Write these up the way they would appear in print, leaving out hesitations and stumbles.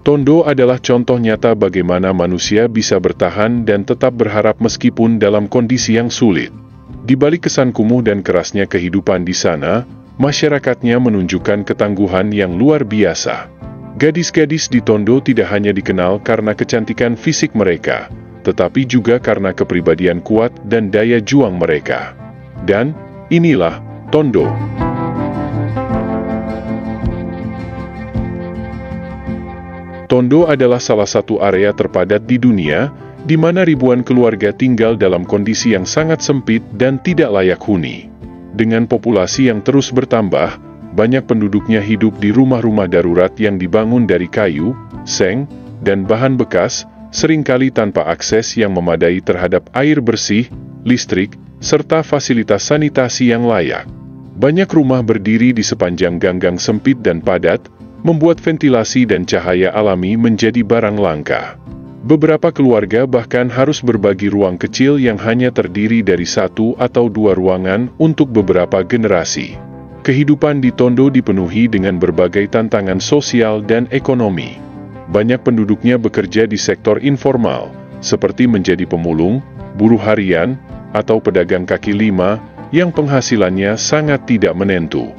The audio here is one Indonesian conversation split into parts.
Tondo adalah contoh nyata bagaimana manusia bisa bertahan dan tetap berharap meskipun dalam kondisi yang sulit. Di balik kesan kumuh dan kerasnya kehidupan di sana, masyarakatnya menunjukkan ketangguhan yang luar biasa. Gadis-gadis di Tondo tidak hanya dikenal karena kecantikan fisik mereka, tetapi juga karena kepribadian kuat dan daya juang mereka. Dan inilah Tondo. Tondo adalah salah satu area terpadat di dunia, di mana ribuan keluarga tinggal dalam kondisi yang sangat sempit dan tidak layak huni. Dengan populasi yang terus bertambah, banyak penduduknya hidup di rumah-rumah darurat yang dibangun dari kayu, seng, dan bahan bekas, seringkali tanpa akses yang memadai terhadap air bersih, listrik, serta fasilitas sanitasi yang layak. Banyak rumah berdiri di sepanjang ganggang sempit dan padat, membuat ventilasi dan cahaya alami menjadi barang langka. Beberapa keluarga bahkan harus berbagi ruang kecil yang hanya terdiri dari 1 atau 2 ruangan untuk beberapa generasi. Kehidupan di Tondo dipenuhi dengan berbagai tantangan sosial dan ekonomi. Banyak penduduknya bekerja di sektor informal, seperti menjadi pemulung, buruh harian, atau pedagang kaki lima, yang penghasilannya sangat tidak menentu.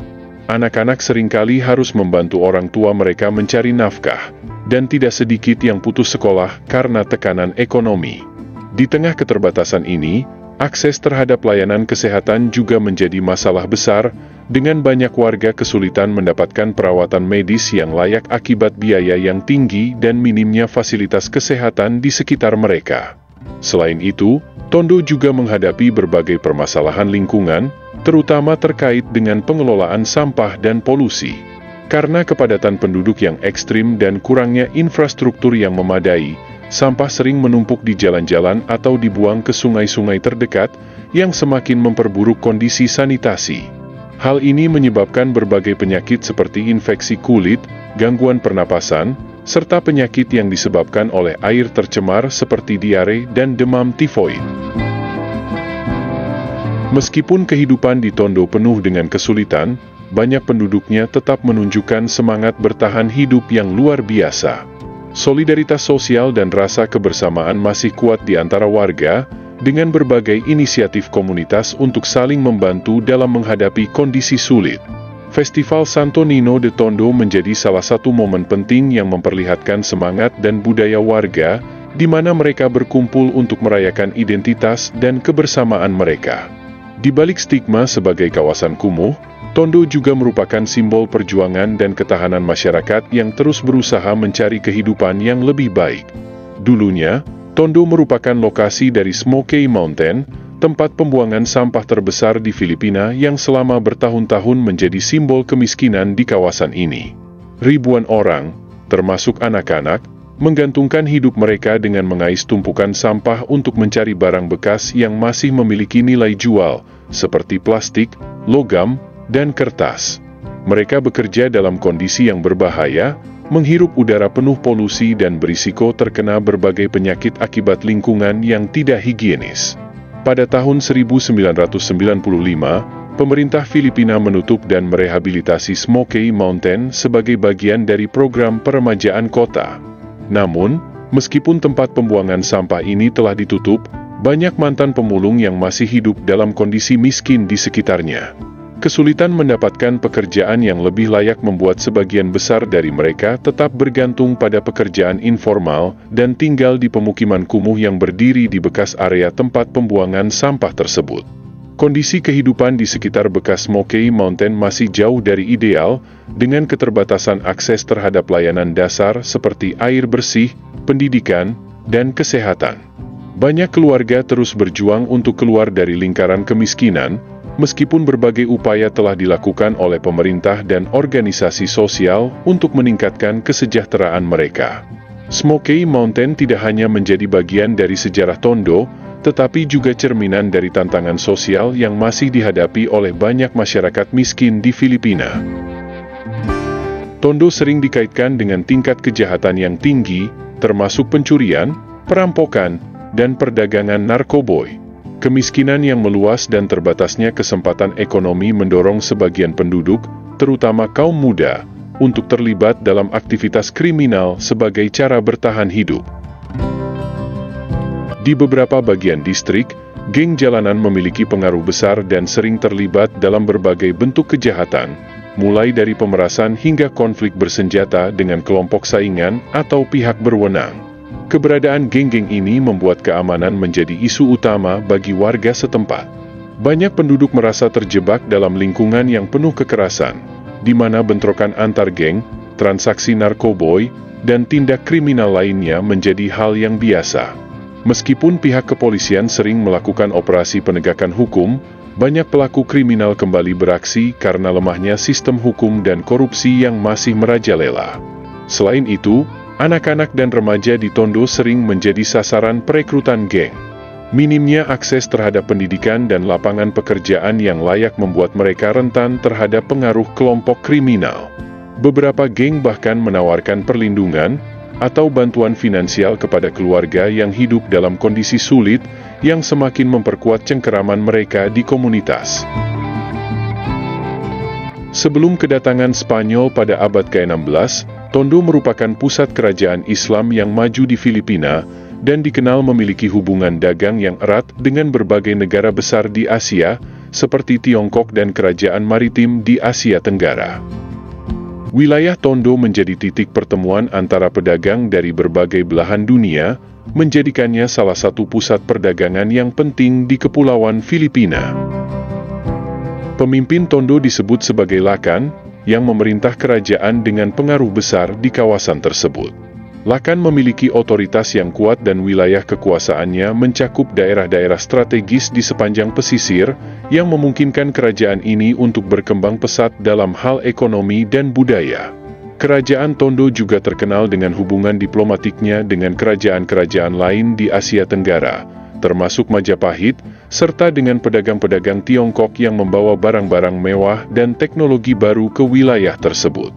Anak-anak seringkali harus membantu orang tua mereka mencari nafkah, dan tidak sedikit yang putus sekolah karena tekanan ekonomi. Di tengah keterbatasan ini, akses terhadap layanan kesehatan juga menjadi masalah besar, dengan banyak warga kesulitan mendapatkan perawatan medis yang layak akibat biaya yang tinggi dan minimnya fasilitas kesehatan di sekitar mereka. Selain itu, Tondo juga menghadapi berbagai permasalahan lingkungan, terutama terkait dengan pengelolaan sampah dan polusi. Karena kepadatan penduduk yang ekstrim dan kurangnya infrastruktur yang memadai, sampah sering menumpuk di jalan-jalan atau dibuang ke sungai-sungai terdekat, yang semakin memperburuk kondisi sanitasi. Hal ini menyebabkan berbagai penyakit seperti infeksi kulit, gangguan pernapasan, serta penyakit yang disebabkan oleh air tercemar seperti diare dan demam tifoid. Meskipun kehidupan di Tondo penuh dengan kesulitan, banyak penduduknya tetap menunjukkan semangat bertahan hidup yang luar biasa. Solidaritas sosial dan rasa kebersamaan masih kuat di antara warga, dengan berbagai inisiatif komunitas untuk saling membantu dalam menghadapi kondisi sulit. Festival Santo Nino de Tondo menjadi salah satu momen penting yang memperlihatkan semangat dan budaya warga, di mana mereka berkumpul untuk merayakan identitas dan kebersamaan mereka. Di balik stigma sebagai kawasan kumuh, Tondo juga merupakan simbol perjuangan dan ketahanan masyarakat yang terus berusaha mencari kehidupan yang lebih baik. Dulunya, Tondo merupakan lokasi dari Smoky Mountain, tempat pembuangan sampah terbesar di Filipina yang selama bertahun-tahun menjadi simbol kemiskinan di kawasan ini. Ribuan orang, termasuk anak-anak, menggantungkan hidup mereka dengan mengais tumpukan sampah untuk mencari barang bekas yang masih memiliki nilai jual, seperti plastik, logam, dan kertas. Mereka bekerja dalam kondisi yang berbahaya, menghirup udara penuh polusi dan berisiko terkena berbagai penyakit akibat lingkungan yang tidak higienis. Pada tahun 1995, pemerintah Filipina menutup dan merehabilitasi Smoky Mountain sebagai bagian dari program peremajaan kota. Namun, meskipun tempat pembuangan sampah ini telah ditutup, banyak mantan pemulung yang masih hidup dalam kondisi miskin di sekitarnya. Kesulitan mendapatkan pekerjaan yang lebih layak membuat sebagian besar dari mereka tetap bergantung pada pekerjaan informal dan tinggal di pemukiman kumuh yang berdiri di bekas area tempat pembuangan sampah tersebut. Kondisi kehidupan di sekitar bekas Smoky Mountain masih jauh dari ideal, dengan keterbatasan akses terhadap layanan dasar seperti air bersih, pendidikan, dan kesehatan. Banyak keluarga terus berjuang untuk keluar dari lingkaran kemiskinan, meskipun berbagai upaya telah dilakukan oleh pemerintah dan organisasi sosial untuk meningkatkan kesejahteraan mereka. Smoky Mountain tidak hanya menjadi bagian dari sejarah Tondo, tetapi juga cerminan dari tantangan sosial yang masih dihadapi oleh banyak masyarakat miskin di Filipina. Tondo sering dikaitkan dengan tingkat kejahatan yang tinggi, termasuk pencurian, perampokan, dan perdagangan narkoboy. Kemiskinan yang meluas dan terbatasnya kesempatan ekonomi mendorong sebagian penduduk, terutama kaum muda, untuk terlibat dalam aktivitas kriminal sebagai cara bertahan hidup. Di beberapa bagian distrik, geng jalanan memiliki pengaruh besar dan sering terlibat dalam berbagai bentuk kejahatan, mulai dari pemerasan hingga konflik bersenjata dengan kelompok saingan atau pihak berwenang. Keberadaan geng-geng ini membuat keamanan menjadi isu utama bagi warga setempat. Banyak penduduk merasa terjebak dalam lingkungan yang penuh kekerasan, di mana bentrokan antar geng, transaksi narkoboy, dan tindak kriminal lainnya menjadi hal yang biasa. Meskipun pihak kepolisian sering melakukan operasi penegakan hukum, banyak pelaku kriminal kembali beraksi karena lemahnya sistem hukum dan korupsi yang masih merajalela. Selain itu, anak-anak dan remaja di Tondo sering menjadi sasaran perekrutan geng. Minimnya akses terhadap pendidikan dan lapangan pekerjaan yang layak membuat mereka rentan terhadap pengaruh kelompok kriminal. Beberapa geng bahkan menawarkan perlindungan atau bantuan finansial kepada keluarga yang hidup dalam kondisi sulit, yang semakin memperkuat cengkeraman mereka di komunitas. Sebelum kedatangan Spanyol pada abad ke-16, Tondo merupakan pusat kerajaan Islam yang maju di Filipina, dan dikenal memiliki hubungan dagang yang erat dengan berbagai negara besar di Asia, seperti Tiongkok dan kerajaan maritim di Asia Tenggara. Wilayah Tondo menjadi titik pertemuan antara pedagang dari berbagai belahan dunia, menjadikannya salah satu pusat perdagangan yang penting di Kepulauan Filipina. Pemimpin Tondo disebut sebagai Lakan, yang memerintah kerajaan dengan pengaruh besar di kawasan tersebut. Lakan memiliki otoritas yang kuat dan wilayah kekuasaannya mencakup daerah-daerah strategis di sepanjang pesisir, yang memungkinkan kerajaan ini untuk berkembang pesat dalam hal ekonomi dan budaya. Kerajaan Tondo juga terkenal dengan hubungan diplomatiknya dengan kerajaan-kerajaan lain di Asia Tenggara, termasuk Majapahit, serta dengan pedagang-pedagang Tiongkok yang membawa barang-barang mewah dan teknologi baru ke wilayah tersebut.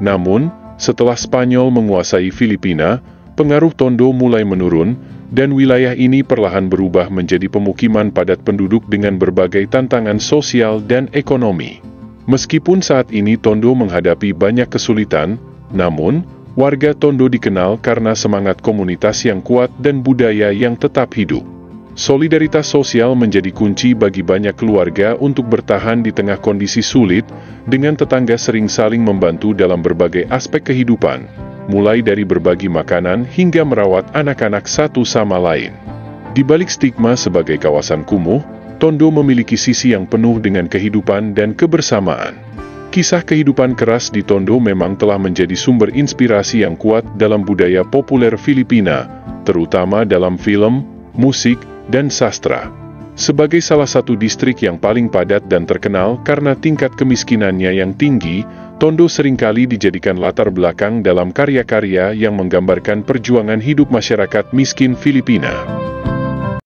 Namun, setelah Spanyol menguasai Filipina, pengaruh Tondo mulai menurun, dan wilayah ini perlahan berubah menjadi pemukiman padat penduduk dengan berbagai tantangan sosial dan ekonomi. Meskipun saat ini Tondo menghadapi banyak kesulitan, namun, warga Tondo dikenal karena semangat komunitas yang kuat dan budaya yang tetap hidup. Solidaritas sosial menjadi kunci bagi banyak keluarga untuk bertahan di tengah kondisi sulit, dengan tetangga sering saling membantu dalam berbagai aspek kehidupan, mulai dari berbagi makanan hingga merawat anak-anak satu sama lain. Di balik stigma sebagai kawasan kumuh, Tondo memiliki sisi yang penuh dengan kehidupan dan kebersamaan. Kisah kehidupan keras di Tondo memang telah menjadi sumber inspirasi yang kuat dalam budaya populer Filipina, terutama dalam film, musik, dan sastra. Sebagai salah satu distrik yang paling padat dan terkenal karena tingkat kemiskinannya yang tinggi, Tondo seringkali dijadikan latar belakang dalam karya-karya yang menggambarkan perjuangan hidup masyarakat miskin Filipina.